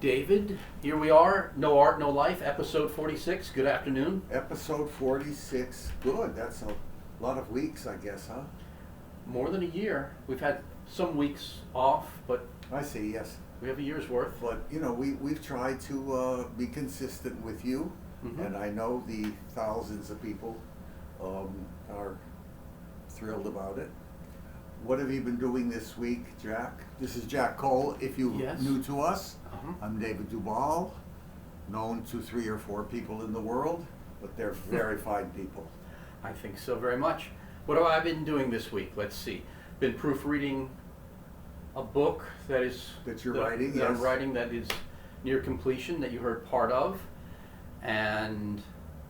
David, here we are, No Art, No Life, episode 46. Good afternoon. Episode 46. Good. That's a lot of weeks, I guess, huh? More than a year. We've had some weeks off, but I see, yes. we have a year's worth. But, we've tried to be consistent with you, and I know the thousands of people are thrilled about it. What have you been doing this week, Jack? This is Jack Cole. If you're new to us, I'm David Duval, known to 3 or 4 people in the world, but they're very fine people. I think so very much. What have I been doing this week? Let's see. Been proofreading a book that you're writing, yes. I'm writing that is near completion, that you heard part of, and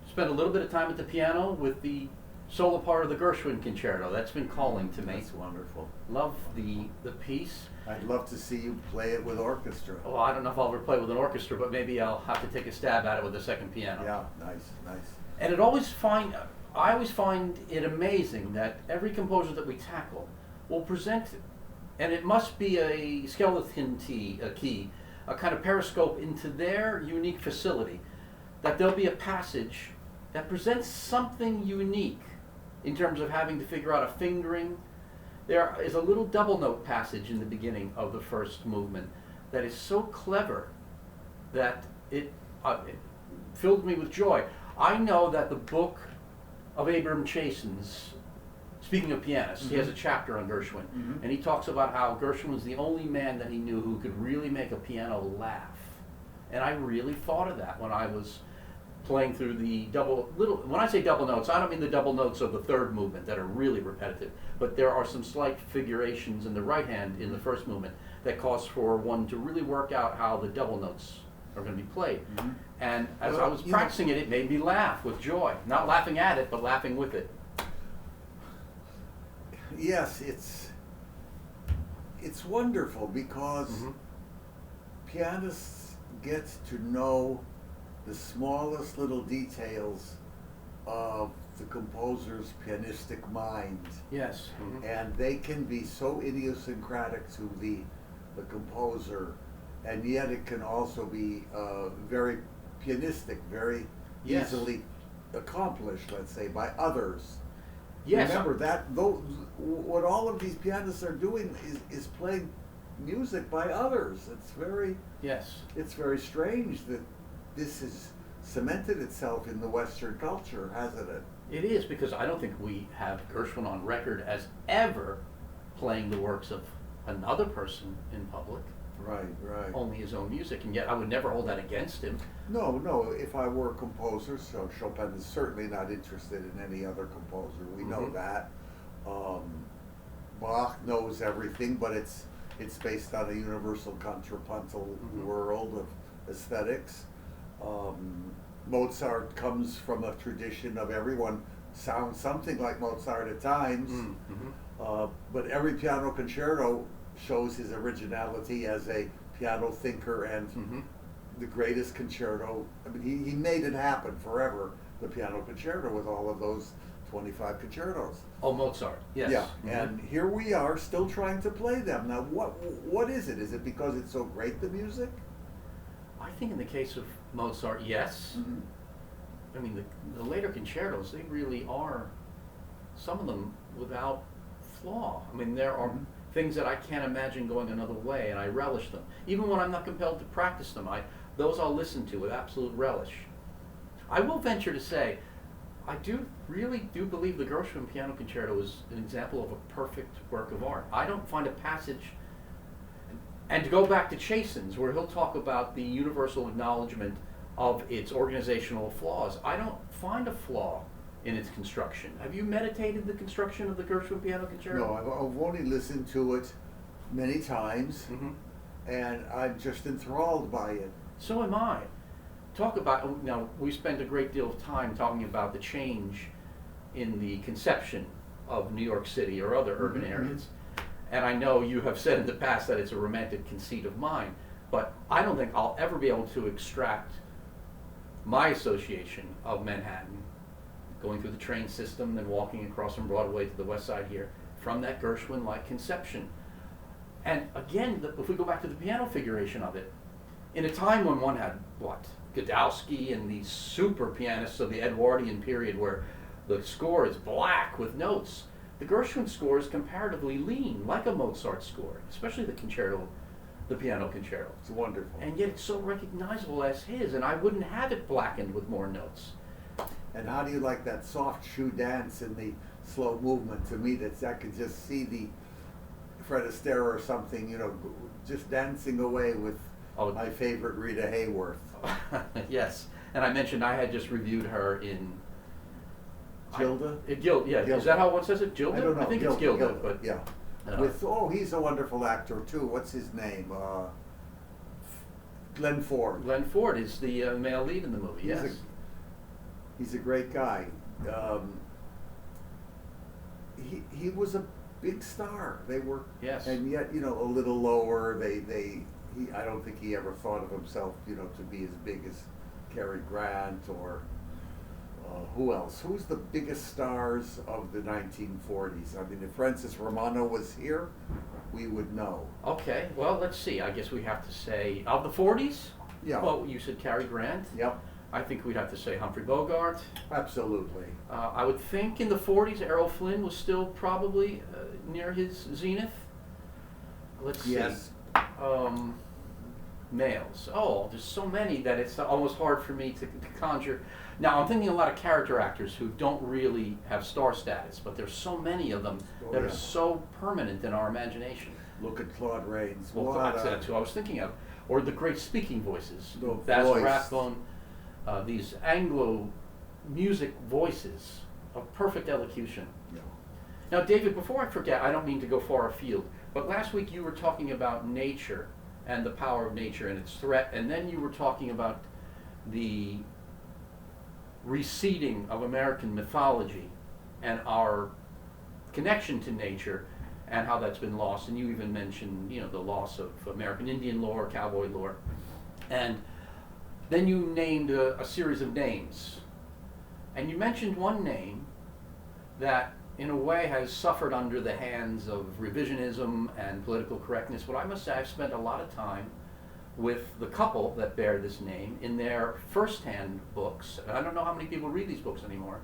spent a little bit of time at the piano with the solo part of the Gershwin concerto. That's been calling to me. That's wonderful. Love the piece. I'd love to see you play it with orchestra. Well, I don't know if I'll ever play with an orchestra, but maybe I'll have to take a stab at it with a second piano. Yeah, nice. And I always find it amazing that every composer that we tackle will present, and it must be a skeleton key, a kind of periscope into their unique facility, that there'll be a passage that presents something unique in terms of having to figure out a fingering. There is a little double note passage in the beginning of the first movement that is so clever that it filled me with joy. I know that the book of Abram Chasen's, speaking of pianists, he has a chapter on Gershwin, and he talks about how Gershwin was the only man that he knew who could really make a piano laugh. And I really thought of that when I was playing through the when I say double notes, I don't mean the double notes of the third movement that are really repetitive, but there are some slight figurations in the right hand in the first movement that cause for one to really work out how the double notes are going to be played. And as I was practicing it made me laugh with joy. Not laughing at it, but laughing with it. Yes, it's wonderful because pianists get to know the smallest little details of the composer's pianistic mind. Yes. And they can be so idiosyncratic to the composer, and yet it can also be very pianistic, very easily accomplished, let's say, by others. Yes. Remember that what all of these pianists are doing is playing music by others. It's very strange that this has cemented itself in the Western culture, hasn't it? It is, because I don't think we have Gershwin on record as ever playing the works of another person in public. Right. Only his own music, and yet I would never hold that against him. No, if I were a composer, so Chopin is certainly not interested in any other composer. We know that. Bach knows everything, but it's based on a universal contrapuntal world of aesthetics. Mozart comes from a tradition of everyone sounds something like Mozart at times, but every piano concerto shows his originality as a piano thinker, and the greatest concerto. I mean, he made it happen forever, the piano concerto, with all of those 25 concertos. Oh, Mozart, yes. Yeah, and here we are still trying to play them. Now, what is it? Is it because it's so great, the music? I think in the case of Mozart, yes. I mean, the later concertos, they really are, some of them, without flaw. I mean, there are things that I can't imagine going another way, and I relish them. Even when I'm not compelled to practice them, those I'll listen to with absolute relish. I will venture to say, I really do believe the Gershwin Piano Concerto is an example of a perfect work of art. I don't find a passage. And to go back to Chasen's, where he'll talk about the universal acknowledgement of its organizational flaws, I don't find a flaw in its construction. Have you meditated the construction of the Gershwin Piano Concerto? No, I've only listened to it many times, and I'm just enthralled by it. So am I. Talk about, now, we spent a great deal of time talking about the change in the conception of New York City or other urban areas. And I know you have said in the past that it's a romantic conceit of mine, but I don't think I'll ever be able to extract my association of Manhattan, going through the train system and walking across from Broadway to the west side here, from that Gershwin-like conception. And again, if we go back to the piano figuration of it, in a time when one had, what, Godowsky and these super pianists of the Edwardian period where the score is black with notes, the Gershwin score is comparatively lean, like a Mozart score, especially the concerto, the piano concerto. It's wonderful. And yet it's so recognizable as his, and I wouldn't have it blackened with more notes. And how do you like that soft shoe dance in the slow movement? To me, I could just see the Fred Astaire or something, just dancing away with my favorite Rita Hayworth. Yes, and I mentioned I had just reviewed her in Gilda? Gilda. Is that how one says it? Gilda? I don't know. I think it's Gilda. But yeah. He's a wonderful actor too. What's his name? Glenn Ford. Glenn Ford is the male lead in the movie. Yes. He's a great guy. He was a big star. They were, yes, and yet a little lower. I don't think he ever thought of himself to be as big as Cary Grant or who else? Who's the biggest stars of the 1940s? I mean, if Francis Romano was here, we would know. Okay, well, let's see. I guess we have to say of the 40s. Yeah. Well, you said Cary Grant. Yep. I think we'd have to say Humphrey Bogart. Absolutely. I would think in the 40s, Errol Flynn was still probably near his zenith. Let's see. Yes. Males. Oh, there's so many that it's almost hard for me to conjure. Now, I'm thinking a lot of character actors who don't really have star status, but there's so many of them that are so permanent in our imagination. Look at Claude Rains. Well, that's who I was thinking of. Or the great speaking voices. The Basil voice. Rathbone. These Anglo music voices of perfect elocution. Yeah. Now, David, before I forget, I don't mean to go far afield, but last week you were talking about nature and the power of nature and its threat, and then you were talking about the receding of American mythology and our connection to nature and how that's been lost. And you even mentioned, the loss of American Indian lore, cowboy lore, and then you named a series of names. And you mentioned one name that, in a way, has suffered under the hands of revisionism and political correctness. But I must say, I've spent a lot of time with the couple that bear this name in their first-hand books. And I don't know how many people read these books anymore,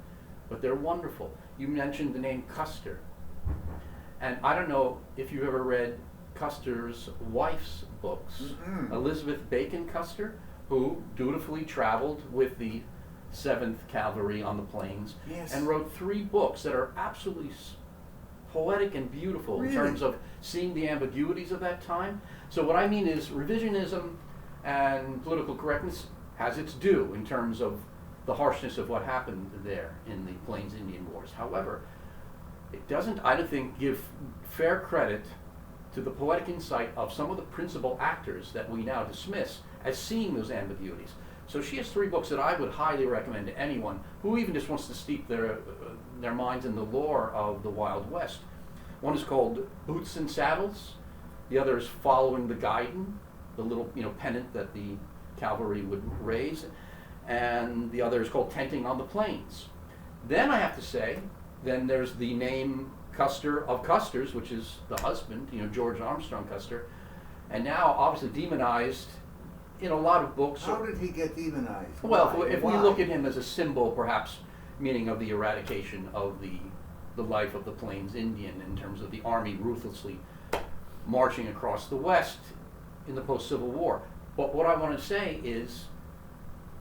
but they're wonderful. You mentioned the name Custer. And I don't know if you've ever read Custer's wife's books. Mm-hmm. Elizabeth Bacon Custer, who dutifully traveled with the 7th Cavalry on the plains, yes, and wrote 3 books that are absolutely poetic and beautiful in terms of seeing the ambiguities of that time. So what I mean is revisionism and political correctness has its due in terms of the harshness of what happened there in the Plains Indian Wars. However, it doesn't, I don't think, give fair credit to the poetic insight of some of the principal actors that we now dismiss as seeing those ambiguities. So she has 3 books that I would highly recommend to anyone who even just wants to steep their minds in the lore of the Wild West. One is called Boots and Saddles. The other is Following the Guidon, the little pennant that the cavalry would raise. And the other is called Tenting on the Plains. Then I have to say, then there's the name Custer of Custers, which is the husband, George Armstrong Custer, and now obviously demonized in a lot of books. How did he get demonized? Well, if we look at him as a symbol, perhaps meaning of the eradication of the life of the Plains Indian in terms of the army ruthlessly marching across the West in the post-Civil War. But what I want to say is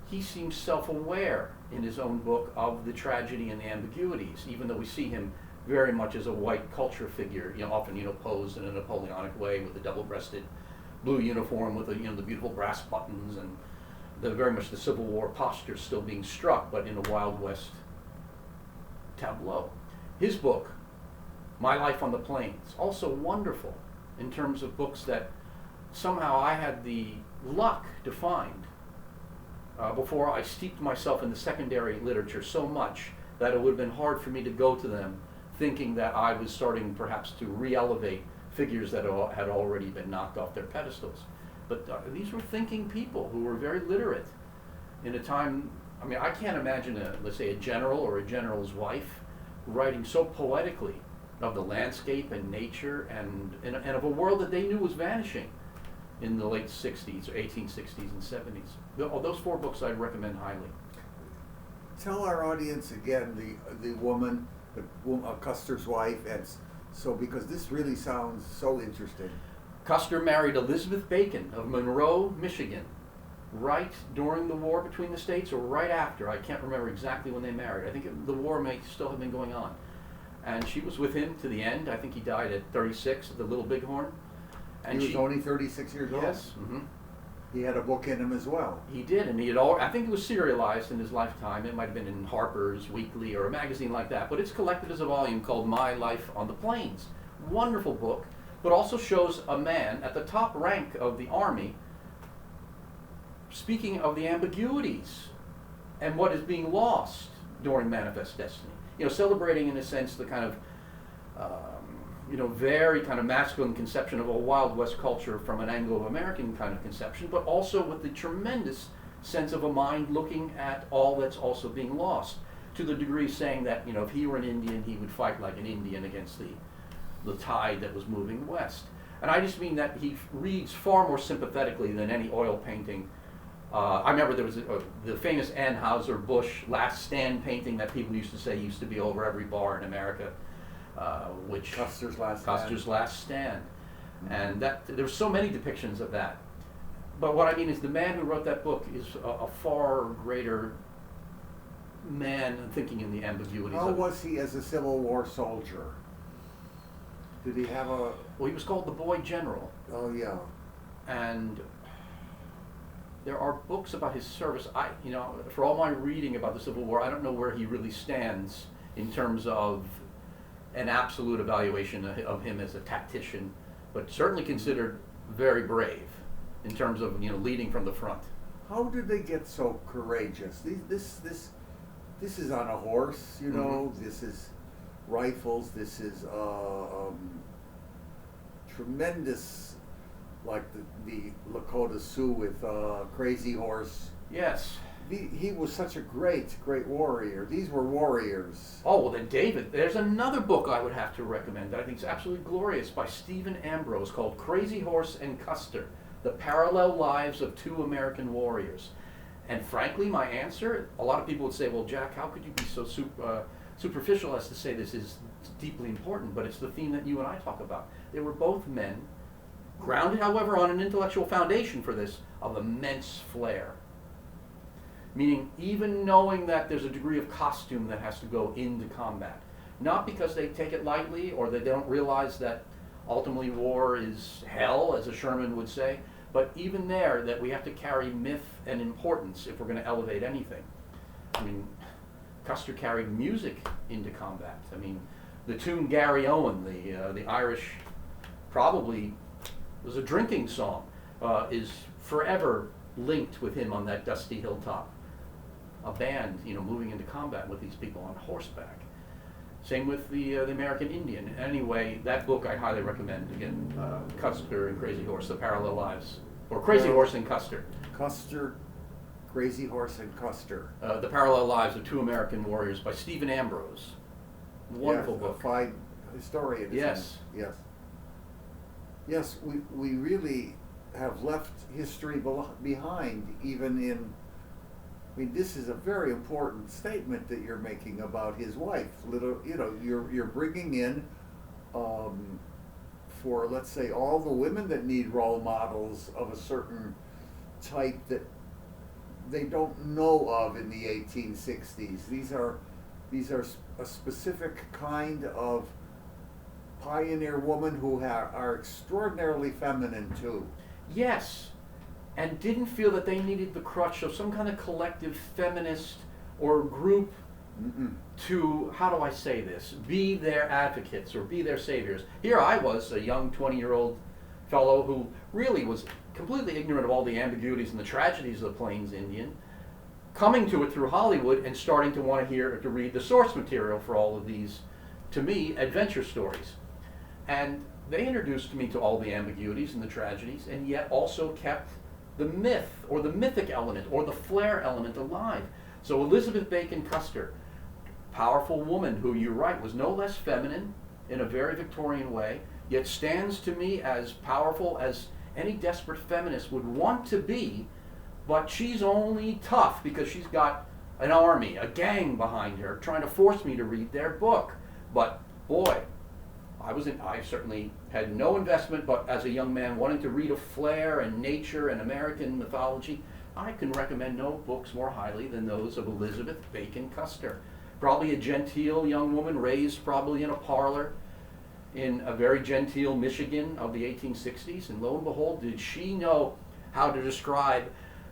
he seems self-aware in his own book of the tragedy and the ambiguities, even though we see him very much as a white culture figure, often posed in a Napoleonic way with a double-breasted blue uniform with the beautiful brass buttons and very much the Civil War posture still being struck, but in a Wild West tableau. His book, My Life on the Plains, also wonderful in terms of books that somehow I had the luck to find before I steeped myself in the secondary literature so much that it would have been hard for me to go to them thinking that I was starting perhaps to re-elevate figures that had already been knocked off their pedestals. But these were thinking people who were very literate in a time. I mean, I can't imagine, let's say, a general or a general's wife writing so poetically of the landscape and nature and of a world that they knew was vanishing. in the late 60s or 1860s and 70s. Those 4 books I'd recommend highly. Tell our audience again the woman, Custer's wife, and so because this really sounds so interesting. Custer married Elizabeth Bacon of Monroe, Michigan, right during the war between the states or right after. I can't remember exactly when they married. I think the war may still have been going on. And she was with him to the end. I think he died at 36 at the Little Bighorn. And he was only 36 years old? Yes. Mm-hmm. He had a book in him as well. He did, and I think it was serialized in his lifetime. It might have been in Harper's Weekly or a magazine like that, but it's collected as a volume called My Life on the Plains. Wonderful book, but also shows a man at the top rank of the Army speaking of the ambiguities and what is being lost during Manifest Destiny. Celebrating in a sense the kind of very kind of masculine conception of a Wild West culture from an Anglo-American kind of conception, but also with the tremendous sense of a mind looking at all that's also being lost, to the degree saying that, if he were an Indian, he would fight like an Indian against the tide that was moving west. And I just mean that he reads far more sympathetically than any oil painting. I remember there was the famous Anheuser-Busch Last Stand painting that people used to say used to be over every bar in America. Which Custer's Last Stand. And that there's so many depictions of that. But what I mean is the man who wrote that book is a far greater man thinking in the ambiguities. How was he as a Civil War soldier? Did he have a... Well, he was called the Boy General. Oh, yeah. And there are books about his service. For all my reading about the Civil War, I don't know where he really stands in terms of an absolute evaluation of him as a tactician, but certainly considered very brave in terms of leading from the front. How did they get so courageous? This is on a horse, Mm-hmm. This is rifles. This is tremendous, like the Lakota Sioux with Crazy Horse. Yes. He was such a great warrior. These were warriors. Oh, well then David, there's another book I would have to recommend that I think is absolutely glorious by Stephen Ambrose called Crazy Horse and Custer, The Parallel Lives of Two American Warriors. And frankly, my answer, a lot of people would say, well, Jack, how could you be so superficial as to say this is deeply important? But it's the theme that you and I talk about. They were both men, grounded, however, on an intellectual foundation for this, of immense flair. Meaning, even knowing that there's a degree of costume that has to go into combat. Not because they take it lightly or they don't realize that ultimately war is hell, as a Sherman would say, but even there, that we have to carry myth and importance if we're going to elevate anything. I mean, Custer carried music into combat. I mean, the tune Gary Owen, the Irish, probably was a drinking song, is forever linked with him on that dusty hilltop. A band, moving into combat with these people on horseback. Same with the American Indian. Anyway, that book I highly recommend. Again, Custer and Crazy Horse, The Parallel Lives. Or Crazy Horse and Custer. Custer, Crazy Horse and Custer. The Parallel Lives of Two American Warriors by Stephen Ambrose. Wonderful book. A fine historian. Yes. Yes. Yes, we really have left history behind, even in... I mean, this is a very important statement that you're making about his wife. You're bringing in, for let's say all the women that need role models of a certain type that they don't know of in the 1860s. These are a specific kind of pioneer woman who are extraordinarily feminine too. Yes. And didn't feel that they needed the crutch of some kind of collective feminist or group to, how do I say this, be their advocates or be their saviors. Here I was, a young 20-year-old fellow who really was completely ignorant of all the ambiguities and the tragedies of the Plains Indian, coming to it through Hollywood and starting to want to read the source material for all of these, to me, adventure stories. And they introduced me to all the ambiguities and the tragedies, and yet also kept the myth or the mythic element or the flair element alive. So Elizabeth Bacon Custer, powerful woman who, you're right, was no less feminine in a very Victorian way, yet stands to me as powerful as any desperate feminist would want to be, but she's only tough because she's got an army, a gang behind her, trying to force me to read their book. But boy, I certainly had no investment, but as a young man wanting to read of flair and nature and American mythology, I can recommend no books more highly than those of Elizabeth Bacon Custer. Probably a genteel young woman raised probably in a parlor in a very genteel Michigan of the 1860s, and lo and behold, did she know how to describe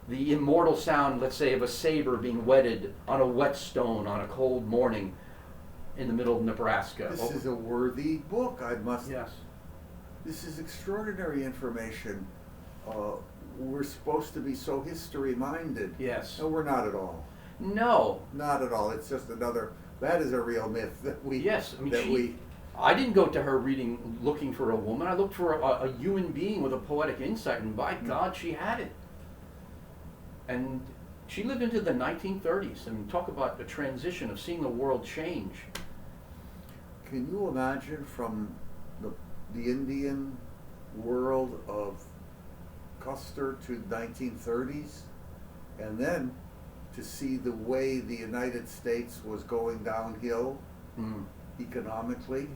the immortal sound, let's say, of a saber being whetted on a whetstone on a cold morning in the middle of Nebraska. This is a worthy book, I must. Yes. This is extraordinary information. We're supposed to be so history-minded. Yes. No, we're not at all. No. Not at all. It's just another. That is a real myth that we. Yes, I mean, I didn't go to her looking for a woman. I looked for a human being with a poetic insight, and by God, she had it. And she lived into the 1930s. I mean, talk about the transition of seeing the world change. Can you imagine from the Indian world of Custer to 1930s, and then to see the way the United States was going downhill economically?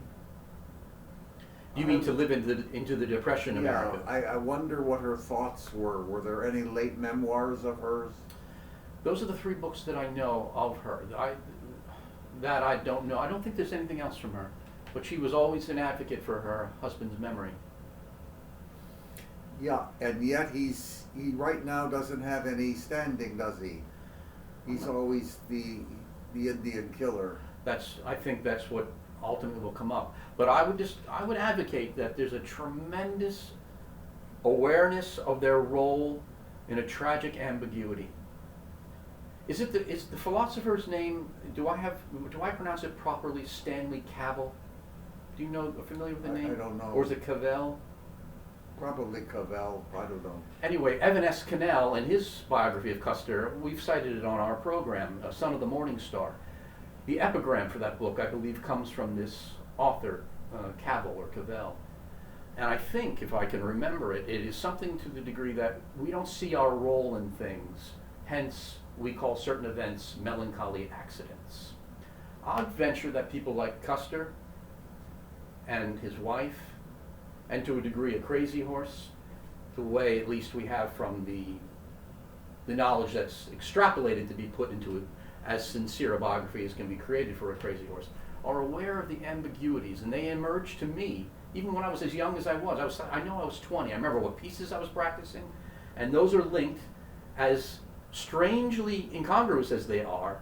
You mean to live into the Depression America? I wonder what her thoughts were. Were there any late memoirs of hers? Those are the 3 books that I know of her. That I don't know. I don't think there's anything else from her. But she was always an advocate for her husband's memory. Yeah, and yet he right now doesn't have any standing, does he? He's always the Indian killer. I think that's what ultimately will come up. But I would advocate that there's a tremendous awareness of their role in a tragic ambiguity. Is the philosopher's name, do I pronounce it properly, Stanley Cavell? Do you know, familiar with the name? I don't know. Or is it Cavell? Probably Cavell, I don't know. Anyway, Evan S. Cannell, in his biography of Custer, we've cited it on our program, Son of the Morning Star. The epigram for that book, I believe, comes from this author, Cavell or Cavell. And I think, if I can remember it, it is something to the degree that we don't see our role in things, hence we call certain events melancholy accidents. I'd venture that people like Custer and his wife, and to a degree a crazy horse, the way at least we have from the knowledge that's extrapolated to be put into it, as sincere a biography as can be created for a crazy horse, are aware of the ambiguities, and they emerged to me even when I was as young as I was. I know I was 20. I remember what pieces I was practicing, and those are linked, as strangely incongruous as they are,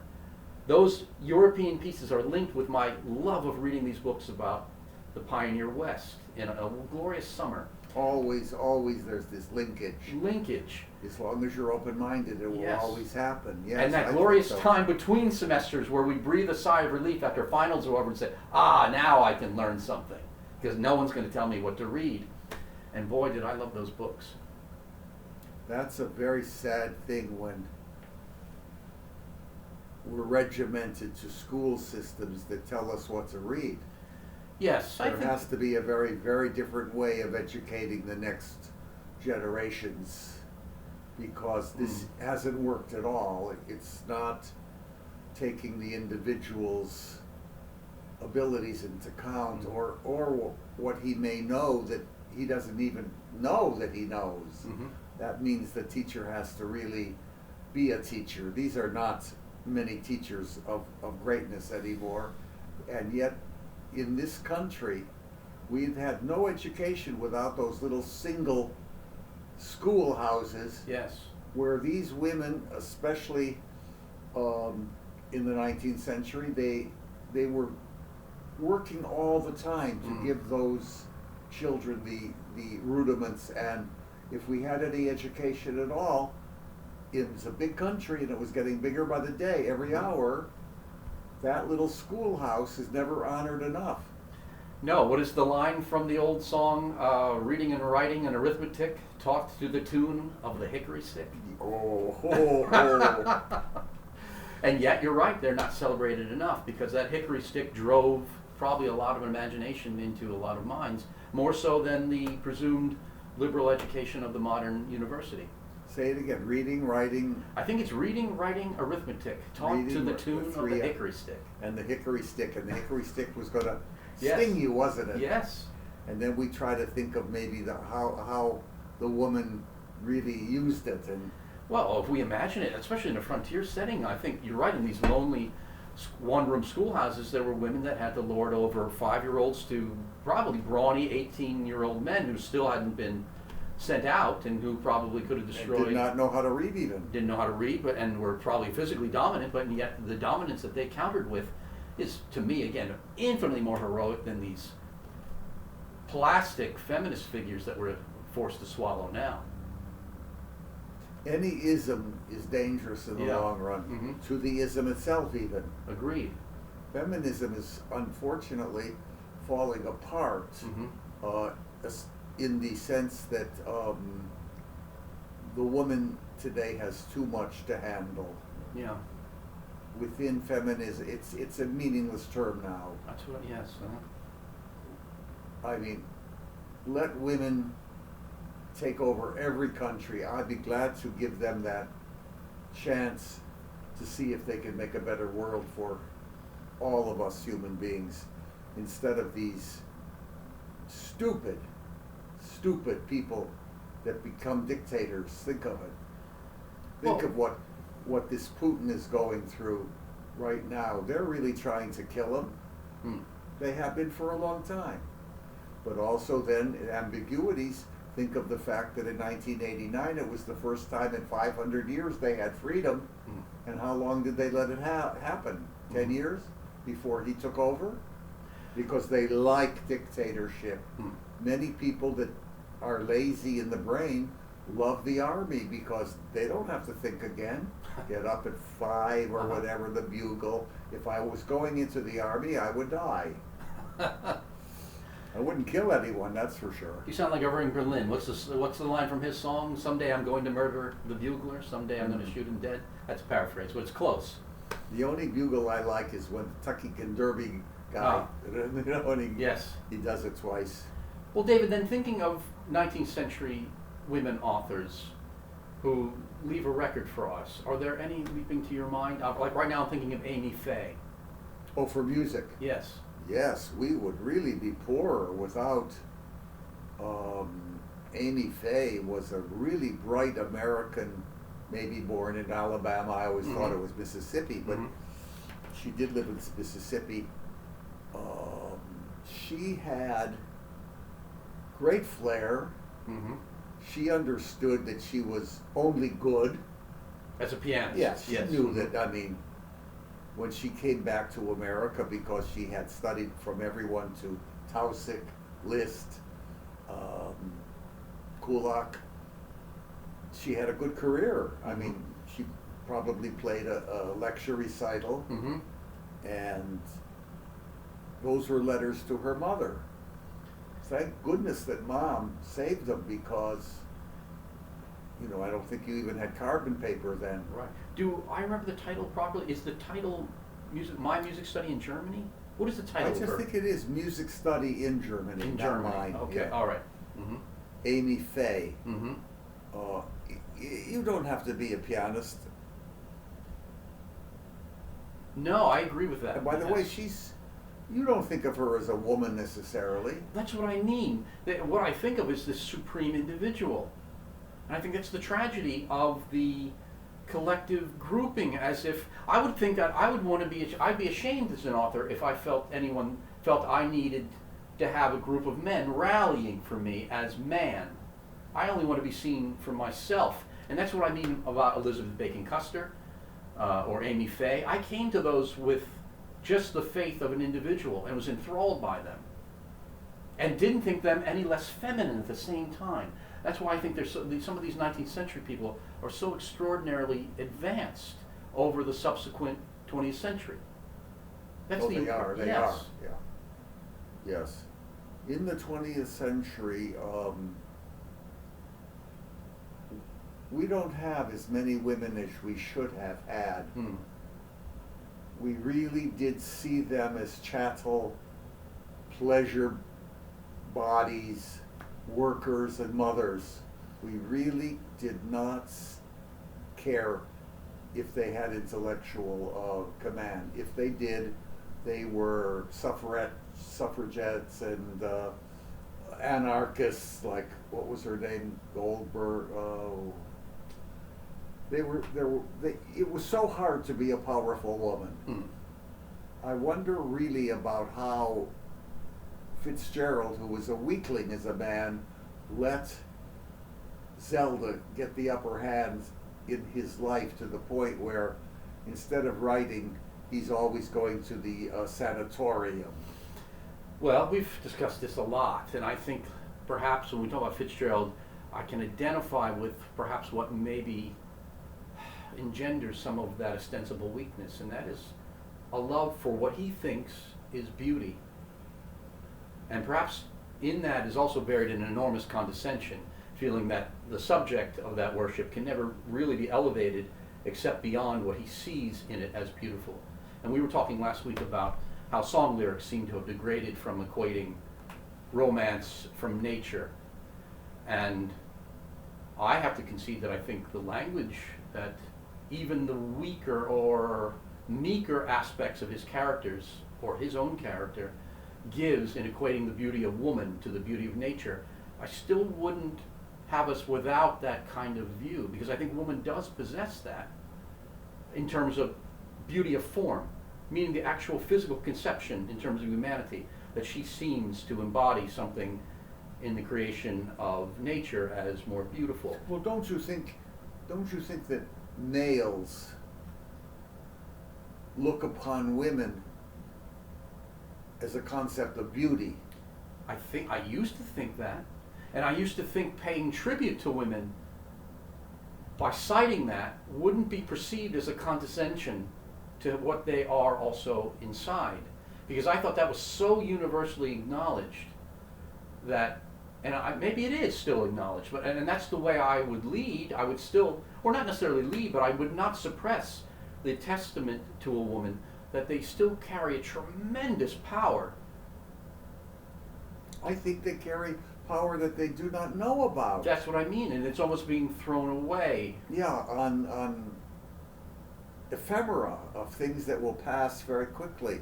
those European pieces are linked with my love of reading these books about the pioneer West in a glorious summer. Always there's this linkage. As long as you're open-minded, it will always happen. Yes, and that glorious time between semesters where we breathe a sigh of relief after finals are over and say, now I can learn something, because no one's going to tell me what to read. And boy, did I love those books. That's a very sad thing when we're regimented to school systems that tell us what to read. Yes, there has to be a very, very different way of educating the next generations, because this hasn't worked at all. It's not taking the individual's abilities into account, or what he may know that he doesn't even know that he knows. That means the teacher has to really be a teacher. These are not many teachers of greatness anymore, and yet in this country we've had no education without those little single schoolhouses. Yes. Where these women, especially in the 19th century, they were working all the time to give those children the rudiments, and if we had any education at all, it was a big country and it was getting bigger by the day, every hour. That little schoolhouse is never honored enough. No, what is the line from the old song, reading and writing and arithmetic taught to the tune of the hickory stick? And yet you're right, they're not celebrated enough, because that hickory stick drove probably a lot of imagination into a lot of minds, more so than the presumed liberal education of the modern university. Say it again. Reading, writing, I think it's reading, writing, arithmetic, taught to Reading, the the tune of three, the hickory stick. and the hickory stick. And the hickory stick was going to Yes. sting you, wasn't it? Yes. And then we try to think of maybe how the woman really used it. And Well, if we imagine it, especially in a frontier setting, I think you're right. In these lonely one-room schoolhouses, there were women that had to lord over 5-year-olds to probably brawny 18-year-old men who still hadn't been sent out and who probably could have destroyed. did not know how to read even. Didn't know how to read, but and were probably physically dominant. But yet the dominance that they countered with is, to me, again, infinitely more heroic than these plastic feminist figures that we're forced to swallow now. Any ism is dangerous in the Yeah. long run, Mhm. to the ism itself even. Agreed. Feminism is unfortunately falling apart Hmm. in the sense that the woman today has too much to handle. Yeah, Within feminism, it's a meaningless term now. that's what. Yes. I mean, let women take over every country. I'd be glad to give them that chance to see if they can make a better world for all of us human beings, instead of these stupid people that become dictators. Think of it. Think Well- of what this Putin is going through right now. They're really trying to kill him. Hmm. They have been for a long time. But also then ambiguities. Think of the fact that in 1989 it was the first time in 500 years they had freedom. Hmm. And how long did they let it happen? 10 years before he took over? Because they like dictatorship. Hmm. Many people that are lazy in the brain love the army because they don't have to think again. Get up at 5 or whatever, the bugle. If I was going into the army, I would die. I wouldn't kill anyone, that's for sure. You sound like Irving Berlin. What's the line from his song? Someday I'm going to murder the bugler. Someday I'm going to shoot him dead. That's a paraphrase, but it's close. The only bugle I like is when the Kentucky Derby guy, you know, and Yes. he does it twice. Well, David, then thinking of 19th century women authors who leave a record for us, are there any leaping to your mind? Like right now I'm thinking of Amy Faye. Oh, for music. Yes. Yes, we would really be poorer without Amy Faye. Was a really bright American, maybe born in Alabama. I always thought it was Mississippi, but she did live in Mississippi. She had great flair. Mm-hmm. She understood that she was only good. As a pianist. Yes, she yes. knew that. I mean, when she came back to America, because she had studied from everyone to Tausig, Liszt, Kulak, she had a good career. I mean, she probably played a lecture recital, and those were letters to her mother. Thank goodness that Mom saved them, because, you know, I don't think you even had carbon paper then. Right. Do I remember the title properly? Is the title My Music Study in Germany? What is the title? I just think it is Music Study in Germany. In not Germany. mine. Okay. Yeah. All right. Mm-hmm. Amy Faye. Mm-hmm. You don't have to be a pianist. No, I agree with that. And by the way, you don't think of her as a woman necessarily. That's what I mean. What I think of is this supreme individual. And I think that's the tragedy of the collective grouping, as if I would think that I'd be ashamed as an author if I anyone felt I needed to have a group of men rallying for me as man. I only want to be seen for myself. And that's what I mean about Elizabeth Bacon Custer or Amy Faye. I came to those with just the faith of an individual and was enthralled by them and didn't think them any less feminine at the same time. That's why I think some of these 19th century people are so extraordinarily advanced over the subsequent 20th century. That's They are. Yes. Yeah. Yes. In the 20th century, we don't have as many women as we should have had. We really did see them as chattel, pleasure bodies, workers and mothers. We really did not care if they had intellectual command. If they did, they were suffragettes and anarchists, like, what was her name, Goldberg. It was so hard to be a powerful woman. Mm. I wonder really about how Fitzgerald, who was a weakling as a man, let Zelda get the upper hand in his life to the point where instead of writing, he's always going to the sanatorium. Well, we've discussed this a lot, and I think perhaps when we talk about Fitzgerald, I can identify with perhaps what maybe engenders some of that ostensible weakness, and that is a love for what he thinks is beauty. And perhaps in that is also buried an enormous condescension, feeling that the subject of that worship can never really be elevated except beyond what he sees in it as beautiful. And we were talking last week about how song lyrics seem to have degraded from equating romance from nature. And I have to concede that I think the language that even the weaker or meeker aspects of his characters, or his own character, gives in equating the beauty of woman to the beauty of nature, I still wouldn't have us without that kind of view, because I think woman does possess that in terms of beauty of form, meaning the actual physical conception in terms of humanity, that she seems to embody something in the creation of nature as more beautiful. Well, don't you think that males look upon women as a concept of beauty? I used to think that, and I used to think paying tribute to women by citing that wouldn't be perceived as a condescension to what they are also inside, because I thought that was so universally acknowledged that, and maybe it is still acknowledged, but and that's the way I would lead. I would still, or not necessarily lead, but I would not suppress the testament to a woman that they still carry a tremendous power. I think they carry power that they do not know about. That's what I mean, and it's almost being thrown away. Yeah, on ephemera of things that will pass very quickly.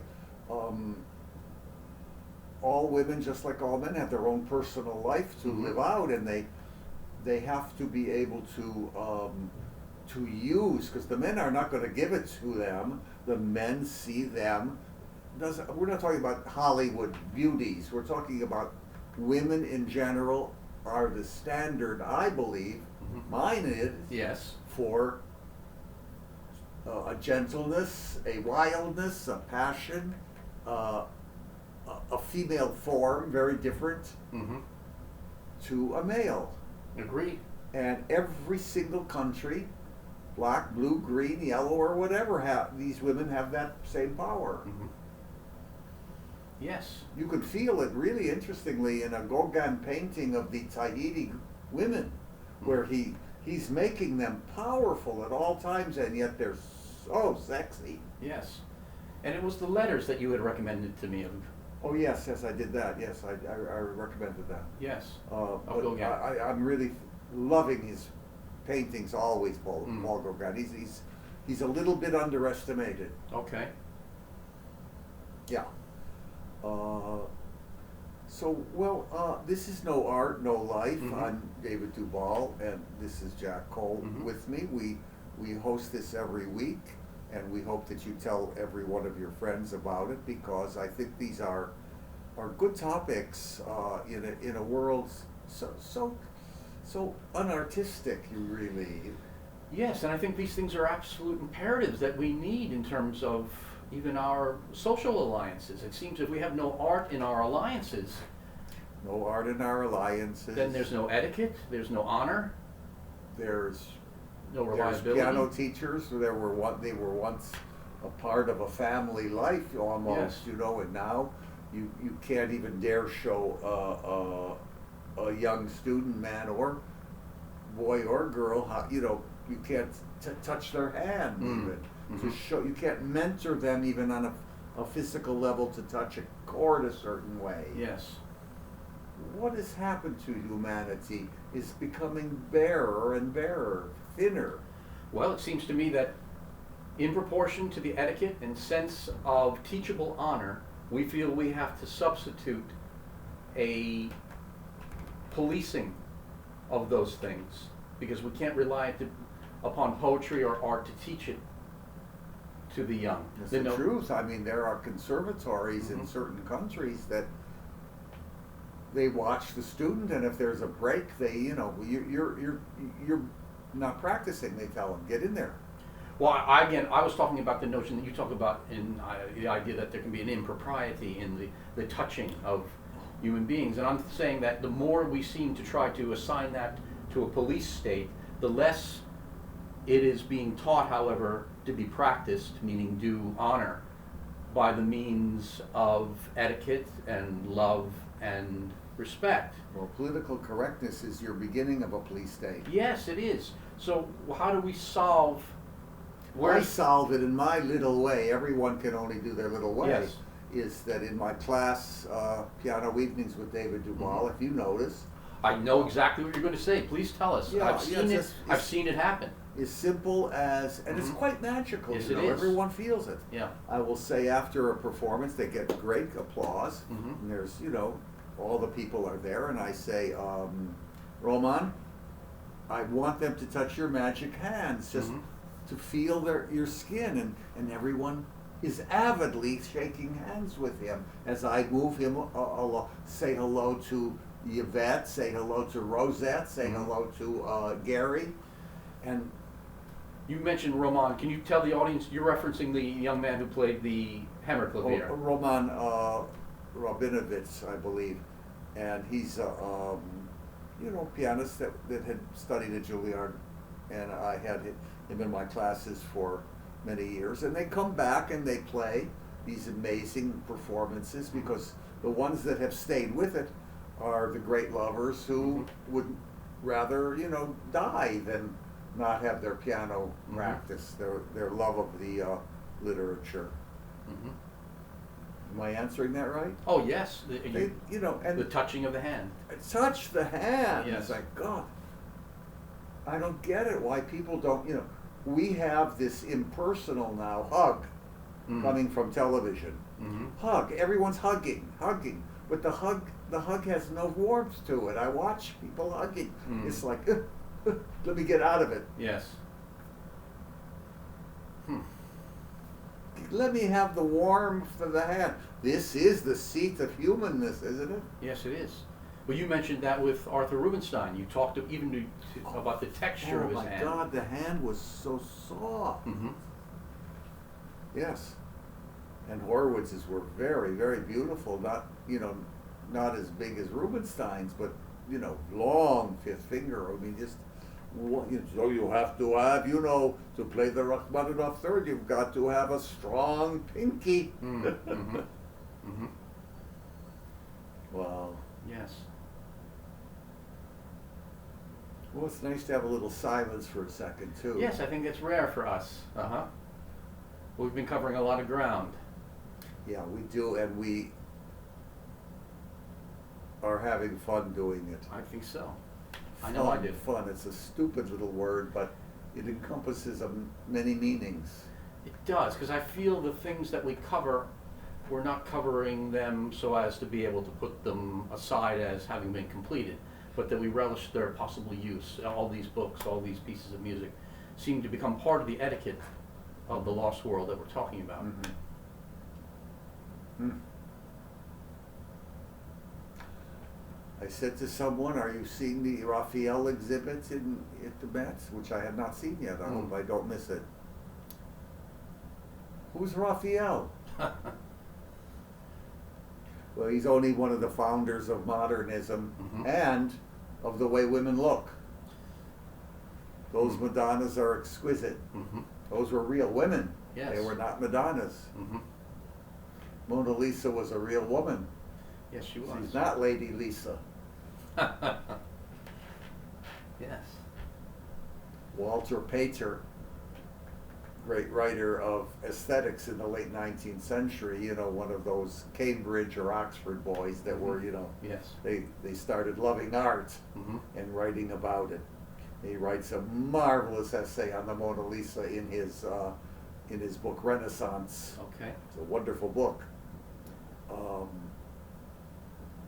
All women, just like all men, have their own personal life to live out, and they have to be able to use, because the men are not going to give it to them. The men see them. We're not talking about Hollywood beauties. We're talking about women in general are the standard, I believe, mine is, Yes. for a gentleness, a wildness, a passion, a female form, very different to a male. Agreed. And every single country, black, blue, green, yellow, or whatever, these women have that same power. Yes. You could feel it really interestingly in a Gauguin painting of the Tahiti women, where he's making them powerful at all times, and yet they're so sexy. Yes. And it was the letters that you had recommended to me of. Oh yes, I did that. Yes, I recommended that. Yes. But Gauguin. I'm really loving his paintings always, Paul Gauguin. He's a little bit underestimated. Okay. Yeah. This is No Art, No Life. I'm David Duvall, and this is Jack Cole with me. We host this every week, and we hope that you tell every one of your friends about it, because I think these are good topics in a world so unartistic. You really. Yes, and I think these things are absolute imperatives that we need in terms of even our social alliances. It seems if we have no art in our alliances, no art in our alliances, then there's no etiquette, there's no honor, there's no reliability. There's piano teachers. They were once a part of a family life almost, Yes. And now you can't even dare show a young student, man or boy or girl, how you can't touch their hand even. To show, you can't mentor them even on a physical level to touch a chord a certain way. Yes. what has happened to humanity is becoming barer and barer, thinner. Well, it seems to me that in proportion to the etiquette and sense of teachable honor, we feel we have to substitute a policing of those things, because we can't rely upon poetry or art to teach it to the young. It's the truth. I mean, there are conservatories in certain countries that they watch the student, and if there's a break, they, you're not practicing. They tell them, get in there. Well, again, I was talking about the notion that you talk about in the idea that there can be an impropriety in the touching of human beings. And I'm saying that the more we seem to try to assign that to a police state, the less it is being taught, however, to be practiced, meaning due honor, by the means of etiquette and love and respect. Well, political correctness is your beginning of a police state. Yes, it is. So how do we solve... I solve it in my little way. Everyone can only do their little way. Yes. Is that in my class, Piano Evenings with David Duval, if you notice. I know exactly what you're going to say. Please tell us. Yeah, I've seen it happen. As simple as, and it's quite magical. Yes, it is. Everyone feels it. Yeah. I will say after a performance, they get great applause. And there's, all the people are there, and I say, Roman, I want them to touch your magic hands, just to feel your skin, and everyone is avidly shaking hands with him as I move him along. Say hello to Yvette, say hello to Rosette, say hello to Gary. And you mentioned Roman. Can you tell the audience, you're referencing the young man who played the Hammerklavier? Roman Rabinovitz, I believe. And he's a pianist that had studied at Juilliard, and I had him in my classes for many years. And they come back and they play these amazing performances, because the ones that have stayed with it are the great lovers who would rather, die than not have their piano practice, their love of the literature. Am I answering that right? Oh, yes. And the touching of the hand. Touch the hand. Yes. It's like, God, I don't get it. Why people don't, we have this impersonal now hug coming from television. Hug. Everyone's hugging. But the hug has no warmth to it. I watch people hugging. It's like, let me get out of it. Yes. Let me have the warmth of the hand. This is the seat of humanness, isn't it? Yes, it is. Well, you mentioned that with Arthur Rubinstein. You talked about the texture of his hand. Oh my God, the hand was so soft. Yes. And Horowitz's were very, very beautiful. Not as big as Rubinstein's, but long fifth finger. I mean, just so you have to have, to play the Rachmaninoff third, you've got to have a strong pinky. Wow. Yes. Well, it's nice to have a little silence for a second too. Yes, I think that's rare for us. We've been covering a lot of ground. Yeah, we do, and we are having fun doing it. I think so. I know I did. Fun. It's a stupid little word, but it encompasses many meanings. It does, because I feel the things that we cover, we're not covering them so as to be able to put them aside as having been completed, but that we relish their possible use. All these books, all these pieces of music seem to become part of the etiquette of the lost world that we're talking about. I said to someone, are you seeing the Raphael exhibits at the Met? Which I have not seen yet. I hope I don't miss it. Who's Raphael? Well, he's only one of the founders of modernism and of the way women look. Those Madonnas are exquisite. Those were real women. Yes. They were not Madonnas. Mona Lisa was a real woman. Yes, she was. She's not Lady Lisa. Yes. Walter Pater, great writer of aesthetics in the late 19th century, you know, one of those Cambridge or Oxford boys that were, you know, Yes. they started loving art Mm-hmm. and writing about it. He writes a marvelous essay on the Mona Lisa in his book Renaissance. Okay. It's a wonderful book.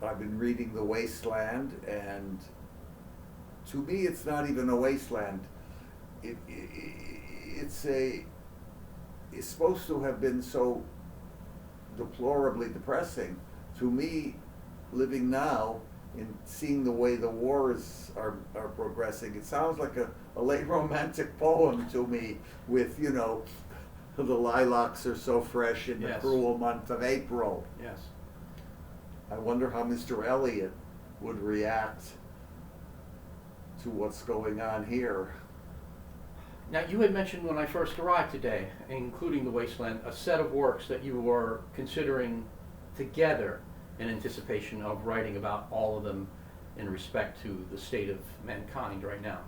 I've been reading The Wasteland, and to me, it's not even a wasteland. It's supposed to have been so deplorably depressing. To me, living now and seeing the way the wars are progressing, it sounds like a late romantic poem to me. With, you know, the lilacs are so fresh in the Yes. cruel month of April. Yes. I wonder how Mr. Elliot would react to what's going on here. Now, you had mentioned when I first arrived today, including The Wasteland, a set of works that you were considering together in anticipation of writing about all of them in respect to the state of mankind right now.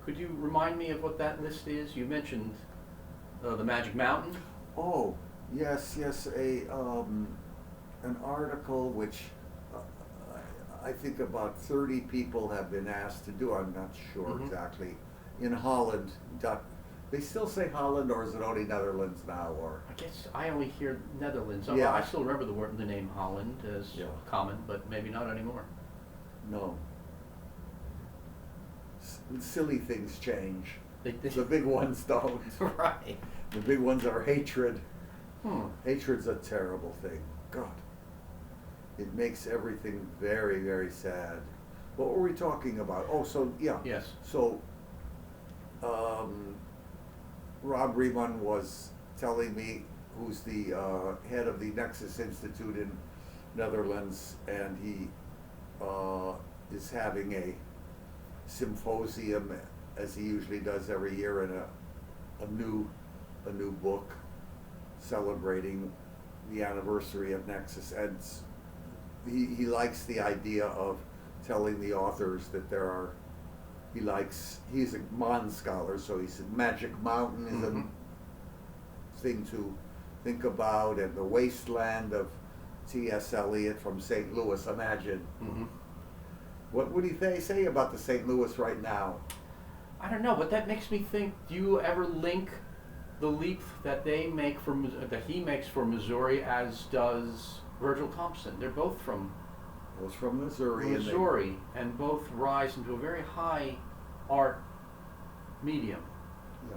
Could you remind me of what that list is? You mentioned The Magic Mountain. Oh, yes, an article which I think about 30 people have been asked to do. I'm not sure Mhm. exactly. In Holland. They still say Holland, or is it only Netherlands now? Or I guess I only hear Netherlands. Oh, Yeah. I still remember the name Holland as Yeah. common, but maybe not anymore. no. Silly things change. They The big ones don't. right. The big ones are hatred. Hmm. Hatred's a terrible thing. God. It makes everything very, very sad. What were we talking about? Oh, so, yeah. Yes. So, Rob Riemann was telling me, who's the head of the Nexus Institute in Netherlands, and he is having a symposium, as he usually does every year, in a new book celebrating the anniversary of Nexus. And he likes the idea of telling the authors that there are, he's a Mon scholar, so he said Magic Mountain is Mhm. a thing to think about, and The Wasteland of T.S. Eliot from St. Louis. Imagine. Mm-hmm. What would he say about the St. Louis right now? I don't know, but that makes me think. Do you ever link the leap that he makes for Missouri, as does Virgil Thompson? They're both from It was from Missouri. Missouri, and both rise into a very high art medium. Yeah.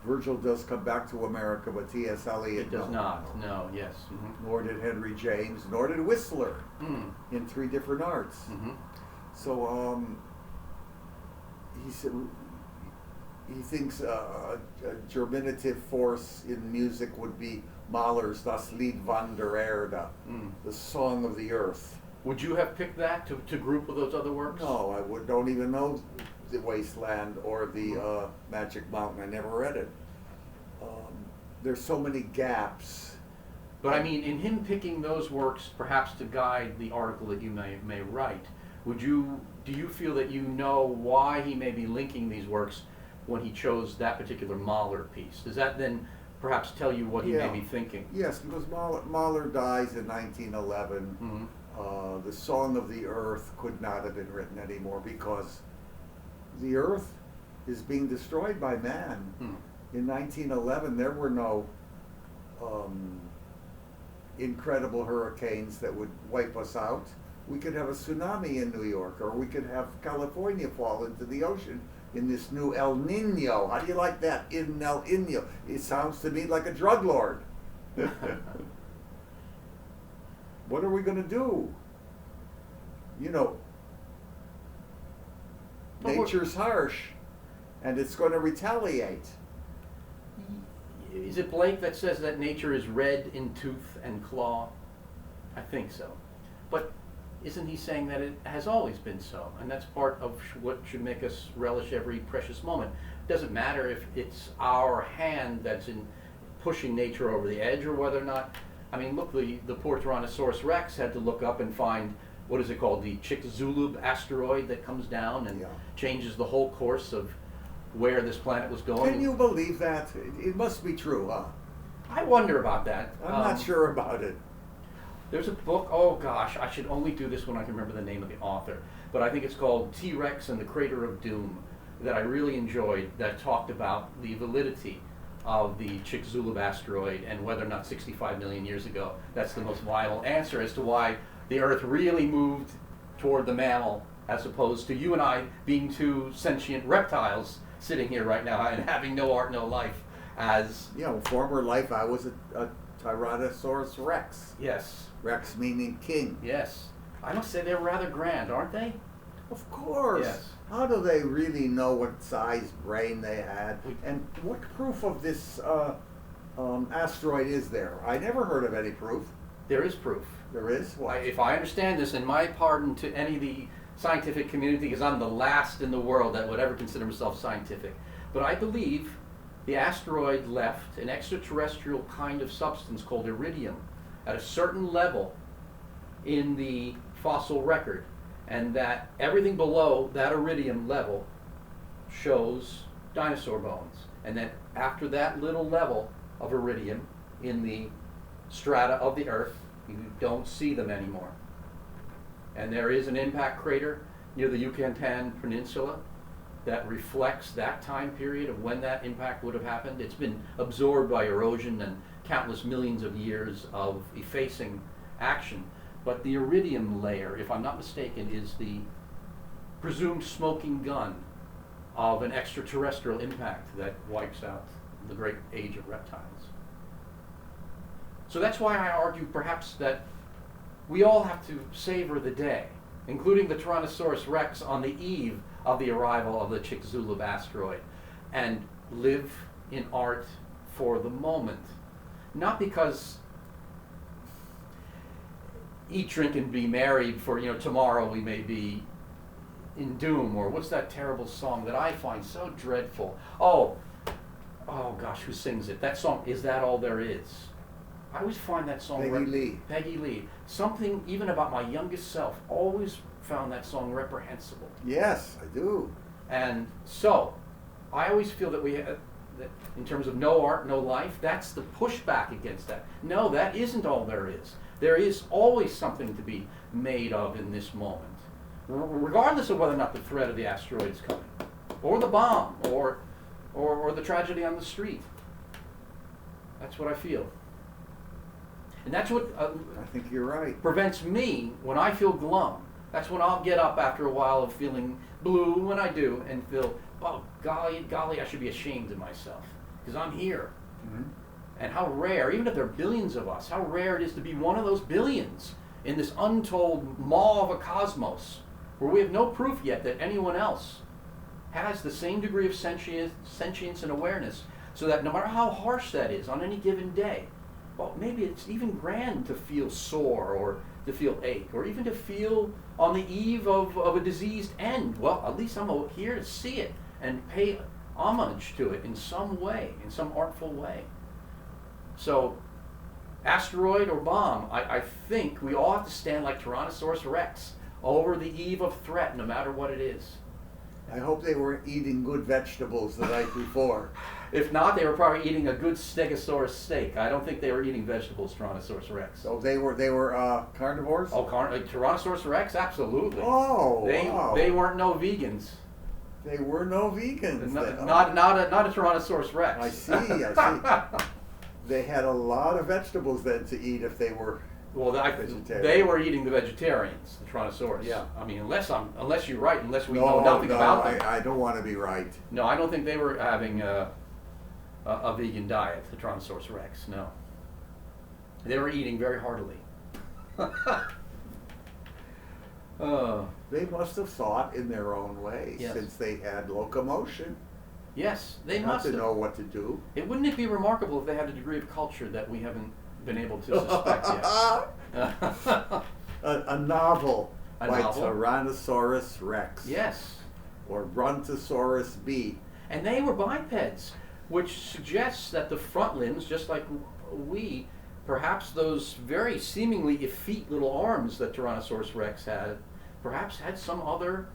Virgil does come back to America, but T.S. Eliot It does not. No. Yes. Mm-hmm. Nor did Henry James, nor did Whistler, Mm. in 3 different arts. Mm-hmm. So he said he thinks a germinative force in music would be Mahler's Das Lied van der Erde, the Song of the Earth. Would you have picked that to group with those other works? No, don't even know The Wasteland or the Magic Mountain. I never read it. There's so many gaps. But I mean, in him picking those works, perhaps to guide the article that you may write, do you feel that you know why he may be linking these works when he chose that particular Mahler piece? Does that then perhaps tell you what he may be thinking? Yes, because Mahler dies in 1911. Mm-hmm. The Song of the Earth could not have been written anymore because the Earth is being destroyed by man. Hmm. In 1911, there were no incredible hurricanes that would wipe us out. We could have a tsunami in New York, or we could have California fall into the ocean in this new El Nino. How do you like that? In El Nino. It sounds to me like a drug lord. What are we going to do? You know, nature's harsh, and it's going to retaliate. Is it Blake that says that nature is red in tooth and claw? I think so. But isn't he saying that it has always been so? And that's part of what should make us relish every precious moment. It doesn't matter if it's our hand that's in pushing nature over the edge, or whether or not, I mean, look, the poor Tyrannosaurus Rex had to look up and find, what is it called, the Chicxulub asteroid that comes down and changes the whole course of where this planet was going. Can you believe that? It must be true, huh? I wonder about that. I'm not sure about it. There's a book, oh gosh, I should only do this when I can remember the name of the author, but I think it's called T-Rex and the Crater of Doom, that I really enjoyed, that talked about the validity of the Chicxulub asteroid and whether or not 65 million years ago, that's the most viable answer as to why the Earth really moved toward the mammal, as opposed to you and I being two sentient reptiles sitting here right now and having no art, no life. As you know, former life I was a Tyrannosaurus Rex. yes, Rex meaning king. yes. I must say they're rather grand, aren't they? Of course. Yes. How do they really know what size brain they had? And what proof of this asteroid is there? I never heard of any proof. There is proof. There is? What? If I understand this, and my pardon to any of the scientific community, because I'm the last in the world that would ever consider himself scientific, but I believe the asteroid left an extraterrestrial kind of substance called iridium at a certain level in the fossil record, and that everything below that iridium level shows dinosaur bones, and that after that little level of iridium in the strata of the Earth, you don't see them anymore. And there is an impact crater near the Yucatan Peninsula that reflects that time period of when that impact would have happened. It's been absorbed by erosion and countless millions of years of effacing action. But the iridium layer, if I'm not mistaken, is the presumed smoking gun of an extraterrestrial impact that wipes out the great age of reptiles. So that's why I argue perhaps that we all have to savor the day, including the Tyrannosaurus Rex on the eve of the arrival of the Chicxulub asteroid, and live in art for the moment. Not because eat, drink, and be merry, for tomorrow we may be in doom, or what's that terrible song that I find so dreadful? Oh gosh, who sings it? That song, Is That All There Is? I always find that song... Peggy Lee. Something even about my youngest self, always found that song reprehensible. Yes, I do. And so, I always feel that that in terms of no art, no life, that's the pushback against that. No, that isn't all there is. There is always something to be made of in this moment, regardless of whether or not the threat of the asteroid is coming, or the bomb, or the tragedy on the street. That's what I feel. And that's what I think you're right. prevents me, when I feel glum, that's when I'll get up after a while of feeling blue, when I do, and feel, oh, golly, I should be ashamed of myself, because I'm here. Mm-hmm. And how rare, even if there are billions of us, how rare it is to be one of those billions in this untold maw of a cosmos, where we have no proof yet that anyone else has the same degree of sentience and awareness, so that no matter how harsh that is on any given day, well, maybe it's even grand to feel sore, or to feel ache, or even to feel on the eve of a diseased end. Well, at least I'm here to see it and pay homage to it in some way, in some artful way. So, asteroid or bomb, I think we all have to stand like Tyrannosaurus Rex over the eve of threat, no matter what it is. I hope they were eating good vegetables the night before. If not, they were probably eating a good Stegosaurus steak. I don't think they were eating vegetables, Tyrannosaurus Rex. So they were carnivores? Oh, Tyrannosaurus Rex? Absolutely. Oh, wow. They weren't no vegans. They were no vegans. Not a Tyrannosaurus Rex. I see. They had a lot of vegetables then to eat if they were vegetarian. They were eating the vegetarians, the Tyrannosaurus. Yeah. I mean, unless you're right, unless we know nothing about them. I don't want to be right. No, I don't think they were having a vegan diet, the Tyrannosaurus Rex. No. They were eating very heartily. They must have thought in their own way, yes, since they had locomotion. They must have. to know what to do. Wouldn't it be remarkable if they had a degree of culture that we haven't been able to suspect yet? A novel by novel? Tyrannosaurus Rex. Yes. Or Brontosaurus B. And they were bipeds, which suggests that the front limbs, just like we, perhaps those very seemingly effete little arms that Tyrannosaurus Rex had, perhaps had some other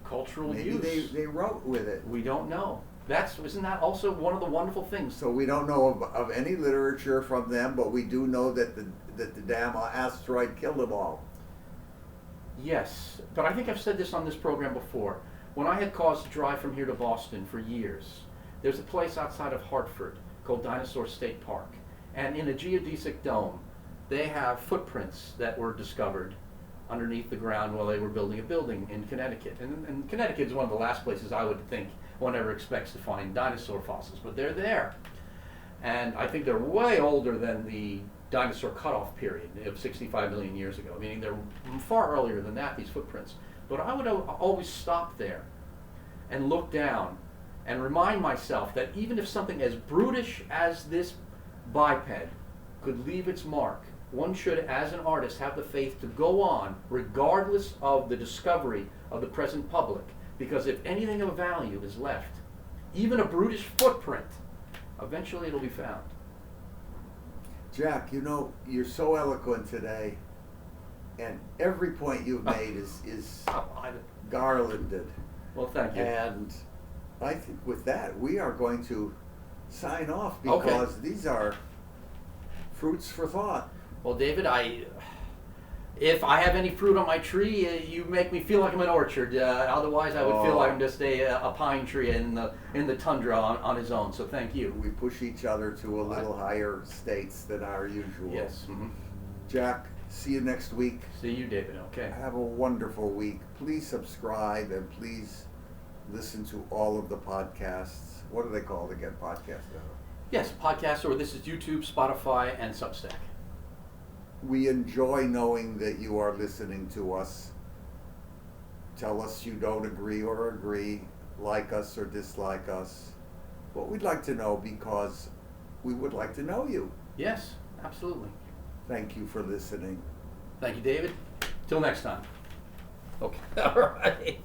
cultural use. Maybe they wrote with it. We don't know. Isn't that also one of the wonderful things? So we don't know of any literature from them, but we do know that the damn asteroid killed them all. Yes, but I think I've said this on this program before. When I had cause to drive from here to Boston for years, there's a place outside of Hartford called Dinosaur State Park. And in a geodesic dome, they have footprints that were discovered underneath the ground while they were building a building in Connecticut. And Connecticut is one of the last places I would think one ever expects to find dinosaur fossils, but they're there. And I think they're way older than the dinosaur cutoff period of 65 million years ago, meaning they're far earlier than that, these footprints. But I would always stop there and look down and remind myself that even if something as brutish as this biped could leave its mark, one should, as an artist, have the faith to go on regardless of the discovery of the present public. Because if anything of value is left, even a brutish footprint, eventually it'll be found. Jack, you know, you're so eloquent today, and every point you've made is garlanded. Well, thank you. And I think with that, we are going to sign off because these are fruits for thought. Well, David, if I have any fruit on my tree, you make me feel like I'm an orchard. Otherwise, I would feel like I'm just a pine tree in the tundra on his own. So thank you. We push each other to a little higher states than our usual. Yes. Mm-hmm. Jack, see you next week. See you, David. Okay. Have a wonderful week. Please subscribe and please listen to all of the podcasts. What are they called again? Podcasts? Yes, podcast, or this is YouTube, Spotify, and Substack. We enjoy knowing that you are listening to us. Tell us you don't agree or agree, like us or dislike us. But we'd like to know because we would like to know you. Yes, absolutely. Thank you for listening. Thank you, David. Till next time. Okay. All right.